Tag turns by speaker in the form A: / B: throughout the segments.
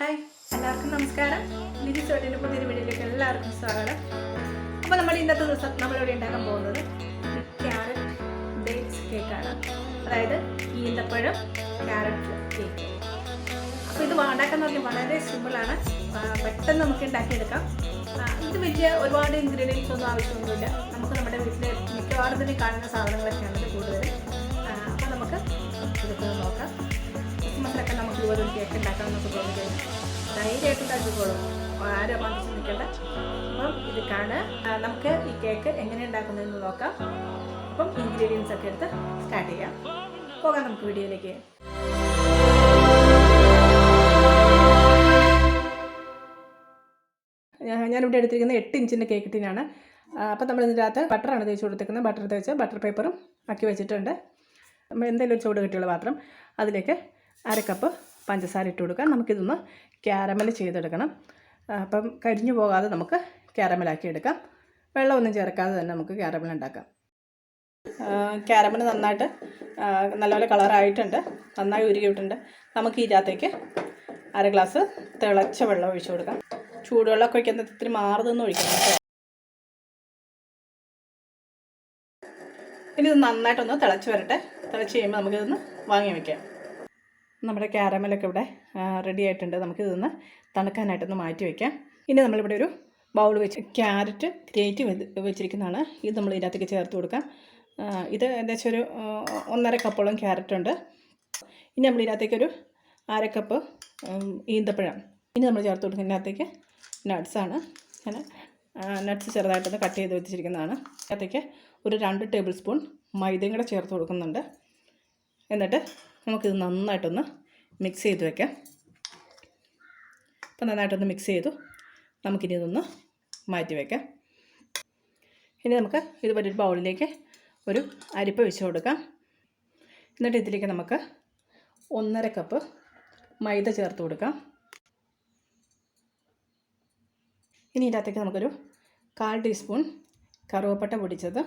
A: Hi, എല്ലാവർക്കും നമസ്കാരം. ലിജി സോട്ടിൻ്റെ പുതിയൊരു വീഡിയോയിലേക്ക് എല്ലാവർക്കും സ്വാഗതം. അപ്പോൾ നമ്മൾ ഇന്നത്തെ ദിവസം നമ്മളിവിടെ ഉണ്ടാക്കാൻ പോകുന്നത് ക്യാരറ്റ് ഡേറ്റ്സ് കേക്കാണ്. അതായത് ഈന്തപ്പഴം ക്യാരറ്റ് കേക്ക്. അപ്പോൾ ഇത് ഉണ്ടാക്കാന്ന് പറഞ്ഞാൽ വളരെ സിമ്പിളാണ്. പെട്ടെന്ന് നമുക്ക് ഉണ്ടാക്കിയെടുക്കാം. ഇത് വലിയ ഒരുപാട് ഇൻഗ്രീഡിയൻസ് ഒന്നും ആവശ്യമൊന്നുമില്ല. നമുക്ക് നമ്മുടെ വീട്ടിൽ മിക്കവാറും തന്നെ കാണുന്ന സാധനങ്ങളൊക്കെയാണ് ഇത് കൂടുതൽ. അപ്പോൾ നമുക്ക് ഇതൊക്കെ നോക്കാം. ക്രിസ്മസിലൊക്കെ നമുക്ക് ഇതുപോലെ കേക്ക് ഉണ്ടാക്കാമെന്നൊക്കെ തോന്നുകയാണ്. ധൈര്യമായിട്ട് ഉണ്ടാക്കിക്കോളും, ആരും മനസ്സിൽ നിൽക്കണ്ട. അപ്പം ഇത് നമുക്ക് ഈ കേക്ക് എങ്ങനെ ഉണ്ടാക്കുന്നതെന്ന് നോക്കാം. അപ്പം ഇൻഗ്രീഡിയൻസ് ഒക്കെ എടുത്ത് സ്റ്റാർട്ട് ചെയ്യാം. പോകാം നമുക്ക് വീഡിയോയിലേക്ക്. ഞാനിവിടെ എടുത്തിരിക്കുന്നത് 8 ഇഞ്ചിൻ്റെ കേക്ക് ടിനാണ്. അപ്പം നമ്മൾ ഇതിനകത്ത് ബട്ടറാണ് തേച്ച് കൊടുത്തിരിക്കുന്നത്. ബട്ടർ തേച്ച് ബട്ടർ പേപ്പറും ആക്കി വെച്ചിട്ടുണ്ട്. നമ്മൾ എന്തെങ്കിലും ഒരു ചൂട് കിട്ടിയുള്ള പാത്രം, അതിലേക്ക് 1/2 കപ്പ് പഞ്ചസാര ഇട്ട് കൊടുക്കാം. നമുക്കിതൊന്ന് ക്യാരമൽ ചെയ്തെടുക്കണം. അപ്പം കരിഞ്ഞു പോകാതെ നമുക്ക് ക്യാരമലാക്കി എടുക്കാം. വെള്ളമൊന്നും ചേർക്കാതെ തന്നെ നമുക്ക് ക്യാരമൽ ഉണ്ടാക്കാം. ക്യാരമൽ നന്നായിട്ട് നല്ലപോലെ കളറായിട്ടുണ്ട്, നന്നായി ഉരുകിയിട്ടുണ്ട്. നമുക്ക് ഇതിനകത്തേക്ക് 1/2 ഗ്ലാസ് തിളച്ച വെള്ളം ഒഴിച്ചു കൊടുക്കാം. ചൂടുവെള്ളമൊക്കെ ഒഴിക്കുന്നത് ഇത്തിരി മാറുതെന്ന് ഒഴിക്കണം. ഇനി ഇത് നന്നായിട്ടൊന്ന് തിളച്ച് വരട്ടെ. തിളച്ച് കഴിയുമ്പോൾ നമുക്കിതൊന്ന് വാങ്ങി വയ്ക്കാം. നമ്മുടെ ക്യാരമലൊക്കെ ഇവിടെ റെഡി ആയിട്ടുണ്ട്. നമുക്കിതൊന്ന് തണുക്കാനായിട്ടൊന്ന് മാറ്റി വയ്ക്കാം. ഇനി നമ്മളിവിടെ ഒരു ബൗൾ വെച്ച് ക്യാരറ്റ് ഗ്രേറ്റ് വെച്ചിരിക്കുന്നതാണ്. ഇത് നമ്മൾ ഇതിനകത്തേക്ക് ചേർത്ത് കൊടുക്കാം. ഇത് ഏകദേശം ഒരു 1.5 കപ്പോളം ക്യാരറ്റ് ഉണ്ട്. ഇനി നമ്മൾ ഇതിനകത്തേക്കൊരു 1/2 കപ്പ് ഈന്തപ്പഴം ഇനി നമ്മൾ ചേർത്ത് കൊടുക്കുന്നതിനകത്തേക്ക് നട്ട്സാണ്. അങ്ങനെ നട്ട്സ് ചെറുതായിട്ടൊന്ന് കട്ട് ചെയ്ത് വെച്ചിരിക്കുന്നതാണ്. അതിനകത്തേക്ക് ഒരു 2 ടേബിൾ സ്പൂൺ മൈദയും കൂടെ ചേർത്ത് കൊടുക്കുന്നുണ്ട്. എന്നിട്ട് നമുക്കിത് നന്നായിട്ടൊന്ന് മിക്സ് ചെയ്ത് വയ്ക്കാം. അപ്പം നന്നായിട്ടൊന്ന് മിക്സ് ചെയ്തു. നമുക്കിനി ഇതൊന്ന് മാറ്റി വയ്ക്കാം. ഇനി നമുക്ക് ഇതുപോലെ ഒരു ബൗളിലേക്ക് ഒരു അരിപ്പ വെച്ച് കൊടുക്കാം. എന്നിട്ട് ഇതിലേക്ക് നമുക്ക് 1.5 കപ്പ് മൈദ ചേർത്ത് കൊടുക്കാം. ഇനി ഇതിനകത്തേക്ക് നമുക്കൊരു 1/4 ടീസ്പൂൺ കറുവപ്പട്ട പൊടിച്ചത്,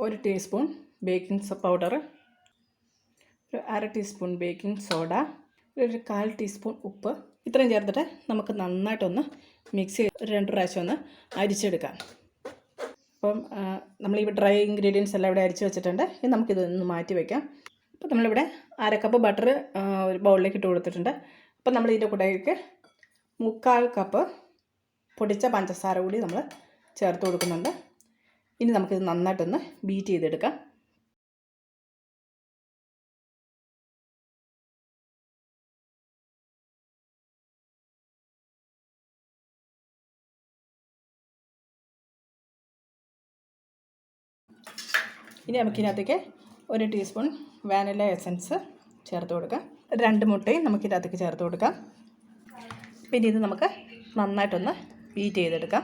A: 1 ടീസ്പൂൺ ബേക്കിംഗ് പൗഡർ, ഒരു 1/2 ടീസ്പൂൺ ബേക്കിംഗ് സോഡ, ഒരു 1/4 ടീസ്പൂൺ ഉപ്പ്, ഇത്രയും ചേർത്തിട്ട് നമുക്ക് നന്നായിട്ടൊന്ന് മിക്സ് ചെയ്ത് 2 പ്രാവശ്യം ഒന്ന് അരിച്ചെടുക്കാം. അപ്പം നമ്മളിവിടെ ഡ്രൈ ഇൻഗ്രീഡിയൻസ് എല്ലാം ഇവിടെ അരിച്ച് വെച്ചിട്ടുണ്ട്. ഇനി നമുക്കിതൊന്ന് മാറ്റി വയ്ക്കാം. അപ്പോൾ നമ്മളിവിടെ 1/2 കപ്പ് ബട്ടർ ഒരു ബൗളിലേക്ക് ഇട്ട് കൊടുത്തിട്ടുണ്ട്. അപ്പം നമ്മൾ ഇതിൻ്റെ കൂടെയൊക്കെ 3/4 കപ്പ് പൊടിച്ച പഞ്ചസാര കൂടി നമ്മൾ ചേർത്ത് കൊടുക്കുന്നുണ്ട്. ഇനി നമുക്കിത് നന്നായിട്ടൊന്ന് ബീറ്റ് ചെയ്തെടുക്കാം. ഇനി നമുക്കിതിനകത്തേക്ക് 1 ടീസ്പൂൺ വാനില എസൻസ് ചേർത്ത് കൊടുക്കാം. 2 മുട്ടയും നമുക്കിതിനകത്തേക്ക് ചേർത്ത് കൊടുക്കാം. പിന്നെ ഇത് നമുക്ക് നന്നായിട്ടൊന്ന് ബീറ്റ് ചെയ്തെടുക്കാം.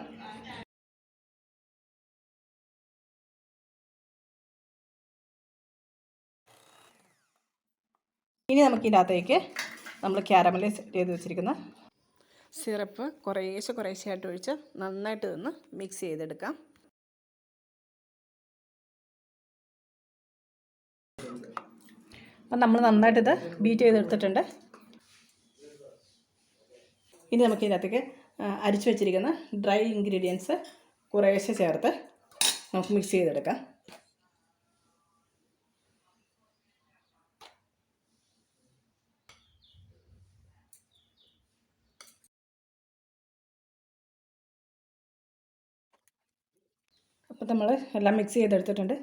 A: ഇനി നമുക്കിതിനകത്തേക്ക് നമ്മൾ ക്യാരമലൈസ് ചെയ്ത് വെച്ചിരിക്കുന്ന സിറപ്പ് കുറേശ്ശെയായിട്ട് ഒഴിച്ച് നന്നായിട്ട് ഒന്ന് മിക്സ് ചെയ്തെടുക്കാം. അപ്പം നമ്മൾ നന്നായിട്ടിത് ബീറ്റ് ചെയ്തെടുത്തിട്ടുണ്ട്. ഇനി നമുക്ക് ഇതിനകത്തേക്ക് അരിച്ചു വെച്ചിരിക്കുന്ന ഡ്രൈ ഇൻഗ്രീഡിയൻസ് കുറേശ്ശെ ചേർത്ത് നമുക്ക് മിക്സ് ചെയ്തെടുക്കാം. അപ്പോൾ നമ്മൾ എല്ലാം മിക്സ് ചെയ്തെടുത്തിട്ടുണ്ട്.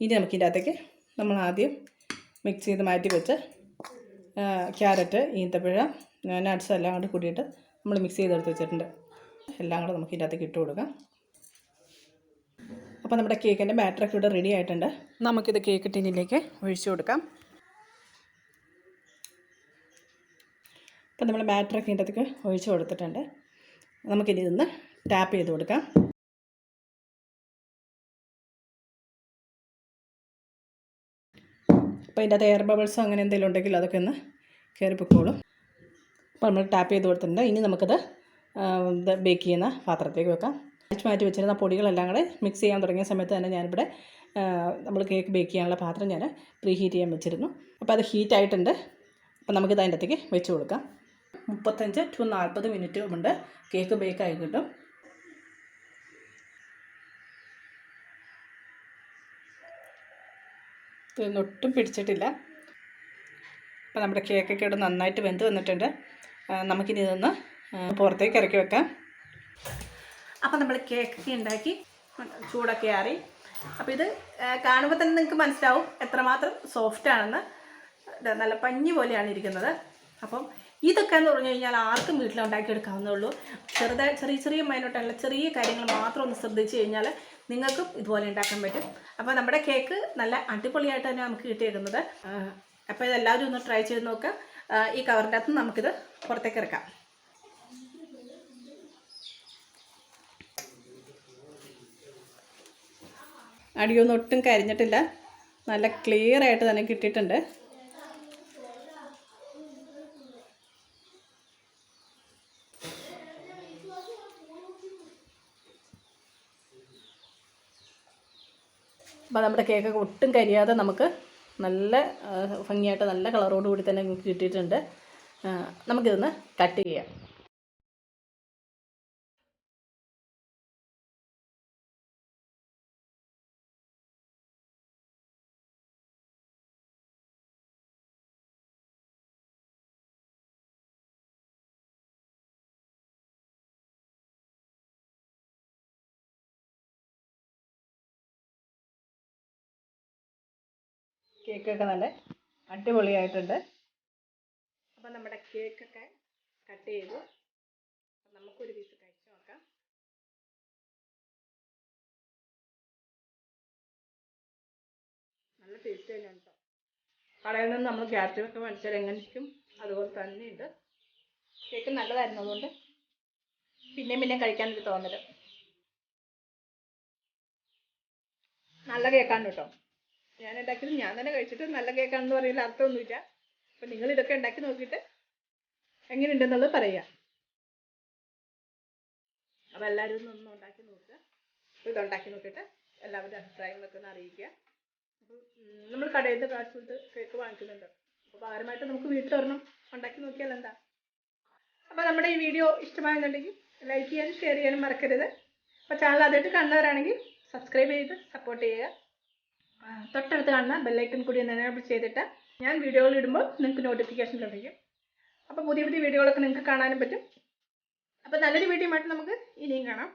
A: ഇനി നമുക്ക് ഇതിനകത്തേക്ക് നമ്മൾ ആദ്യം മിക്സ് ചെയ്ത് മാറ്റി വെച്ച് ക്യാരറ്റ്, ഈന്തപ്പഴം, നട്ട്സ് എല്ലാം കൂടി കൂട്ടിയിട്ട് നമ്മൾ മിക്സ് ചെയ്തെടുത്ത് വെച്ചിട്ടുണ്ട്. എല്ലാം കൂടെ നമുക്ക് ഇതിനകത്തേക്ക് ഇട്ട് കൊടുക്കാം. അപ്പോൾ നമ്മുടെ കേക്കിൻ്റെ ബാറ്ററൊക്കെ ഇവിടെ റെഡി ആയിട്ടുണ്ട്. നമുക്കിത് കേക്ക് ടിന്നിലേക്ക് ഒഴിച്ചു കൊടുക്കാം. അപ്പോൾ നമ്മൾ ബാറ്ററൊക്കെ ഇതിനകത്തേക്ക് ഒഴിച്ചു കൊടുത്തിട്ടുണ്ട്. നമുക്കിനി ഇതൊന്ന് ടാപ്പ് ചെയ്ത് കൊടുക്കാം. അപ്പോൾ ഇതിൻ്റെ അകത്ത് എയർ ബബിൾസോ അങ്ങനെ എന്തെങ്കിലും ഉണ്ടെങ്കിൽ അതൊക്കെ ഒന്ന് കയറിപ്പോയിക്കോളും. അപ്പോൾ നമ്മൾ ടാപ്പ് ചെയ്ത് കൊടുത്തിട്ടുണ്ട്. ഇനി നമുക്കത് ബേക്ക് ചെയ്യുന്ന പാത്രത്തിലേക്ക് വെക്കാം. മാറ്റി വെച്ചിരുന്ന പൊടികളെല്ലാം കൂടെ മിക്സ് ചെയ്യാൻ തുടങ്ങിയ സമയത്ത് തന്നെ ഞാനിവിടെ നമ്മൾ കേക്ക് ബേക്ക് ചെയ്യാനുള്ള പാത്രം ഞാൻ പ്രീ ഹീറ്റ് ചെയ്യാൻ വെച്ചിരുന്നു. അപ്പോൾ അത് ഹീറ്റായിട്ടുണ്ട്. അപ്പോൾ നമുക്കിത് അതിൻ്റെ അകത്തേക്ക് വെച്ച് കൊടുക്കാം. 35 to 40 മിനിറ്റ് കൊണ്ട് കേക്ക് ബേക്കായി കിട്ടും. ഇതൊന്നും ഒട്ടും പിടിച്ചിട്ടില്ല. അപ്പോൾ നമ്മുടെ കേക്കൊക്കെ ഇവിടെ നന്നായിട്ട് വെന്ത് വന്നിട്ടുണ്ട്. നമുക്കിനി ഇതൊന്ന് പുറത്തേക്ക് ഇറക്കി വെക്കാം. അപ്പോൾ നമ്മൾ കേക്കൊക്കെ ഉണ്ടാക്കി ചൂടൊക്കെ ആറി. അപ്പോൾ ഇത് കാണുമ്പോൾ തന്നെ നിങ്ങൾക്ക് മനസ്സിലാവും എത്രമാത്രം സോഫ്റ്റാണെന്ന്. നല്ല പഞ്ഞി പോലെയാണ് ഇരിക്കുന്നത്. അപ്പം ഇതൊക്കെ എന്ന് പറഞ്ഞു കഴിഞ്ഞാൽ ആർക്കും വീട്ടിലുണ്ടാക്കിയെടുക്കാവുന്നേ ഉള്ളൂ. ചെറിയ ചെറിയ മൈനോട്ടുള്ള ചെറിയ കാര്യങ്ങൾ മാത്രം ഒന്ന് ശ്രദ്ധിച്ച് കഴിഞ്ഞാൽ നിങ്ങൾക്കും ഇതുപോലെ ഉണ്ടാക്കാൻ പറ്റും. അപ്പോൾ നമ്മുടെ കേക്ക് നല്ല അടിപൊളിയായിട്ട് തന്നെ നമുക്ക് കിട്ടിയിരിക്കുന്നത്. അപ്പോൾ ഇതെല്ലാവരും ഒന്ന് ട്രൈ ചെയ്ത് നോക്കുക. ഈ കവറിൻ്റെ അകത്ത് നമുക്കിത് പുറത്തേക്ക് ഇറക്കാം. അടിയൊന്നും ഒട്ടും കരിഞ്ഞിട്ടില്ല. നല്ല ക്ലിയർ ആയിട്ട് തന്നെ കിട്ടിയിട്ടുണ്ട്. അപ്പോൾ നമ്മുടെ കേക്കൊക്കെ ഒട്ടും കരിയാതെ നമുക്ക് നല്ല ഭംഗിയായിട്ട് നല്ല കളറോട് കൂടി തന്നെ നമുക്ക് കിട്ടിയിട്ടുണ്ട്. നമുക്കിതൊന്ന് കട്ട് ചെയ്യാം. കേക്കൊക്കെ നല്ല അടിപൊളിയായിട്ടുണ്ട്. അപ്പം നമ്മുടെ കേക്കൊക്കെ കട്ട് ചെയ്തു. നമുക്കൊരു പീസ് കഴിച്ച് നോക്കാം. നല്ല ടേസ്റ്റ് തന്നെയാണ് കേട്ടോ. കടയിൽ നിന്ന് നമ്മൾ ക്യാരറ്റൊക്കെ മേടിച്ചാൽ എങ്ങനെയും അതുപോലെ തന്നെയുണ്ട്. കേക്ക് നല്ലതായിരുന്നു. അതുകൊണ്ട് പിന്നെയും കഴിക്കാനൊരു തോന്നല്. നല്ല കേക്കാണ് കേട്ടോ. ഞാൻ ഉണ്ടാക്കിയത് ഞാൻ തന്നെ കഴിച്ചിട്ട് നല്ല കേക്കാണെന്ന് പറയുന്ന അർത്ഥമൊന്നുമില്ല. അപ്പം നിങ്ങൾ ഇതൊക്കെ ഉണ്ടാക്കി നോക്കിയിട്ട് എങ്ങനെയുണ്ടെന്നുള്ളത് പറയുക. അപ്പോൾ എല്ലാവരും ഒന്ന് ഉണ്ടാക്കി നോക്കുക. അപ്പോൾ ഇതുണ്ടാക്കി നോക്കിയിട്ട് എല്ലാവരുടെ അഭിപ്രായങ്ങളൊക്കെ ഒന്ന് അറിയിക്കുക. അപ്പോൾ നമ്മൾ കടയിൽ നിന്ന് കാശ് കൊടുത്ത് കേക്ക് വാങ്ങിക്കുന്നുണ്ട്. അപ്പോൾ പകരമായിട്ട് നമുക്ക് വീട്ടിലൊരെണ്ണം ഉണ്ടാക്കി നോക്കിയാൽ എന്താ. അപ്പോൾ നമ്മുടെ ഈ വീഡിയോ ഇഷ്ടമായെന്നുണ്ടെങ്കിൽ ലൈക്ക് ചെയ്യാനും ഷെയർ ചെയ്യാനും മറക്കരുത്. അപ്പോൾ ചാനൽ ആദ്യമായിട്ട് കാണുന്നവരാണെങ്കിൽ സബ്സ്ക്രൈബ് ചെയ്ത് സപ്പോർട്ട് ചെയ്യുക. തൊട്ടടുത്ത് കാണുന്ന ബെല്ലൈക്കൺ കൂടി ഒന്ന് എനേബിൾ ചെയ്തിട്ട് ഞാൻ വീഡിയോകൾ ഇടുമ്പോൾ നിങ്ങൾക്ക് നോട്ടിഫിക്കേഷൻ ലഭിക്കും. അപ്പോൾ പുതിയ വീഡിയോകളൊക്കെ നിങ്ങൾക്ക് കാണാനും പറ്റും. അപ്പോൾ നല്ലൊരു വീഡിയോ ആയിട്ട് നമുക്ക് ഇനിയും കാണാം.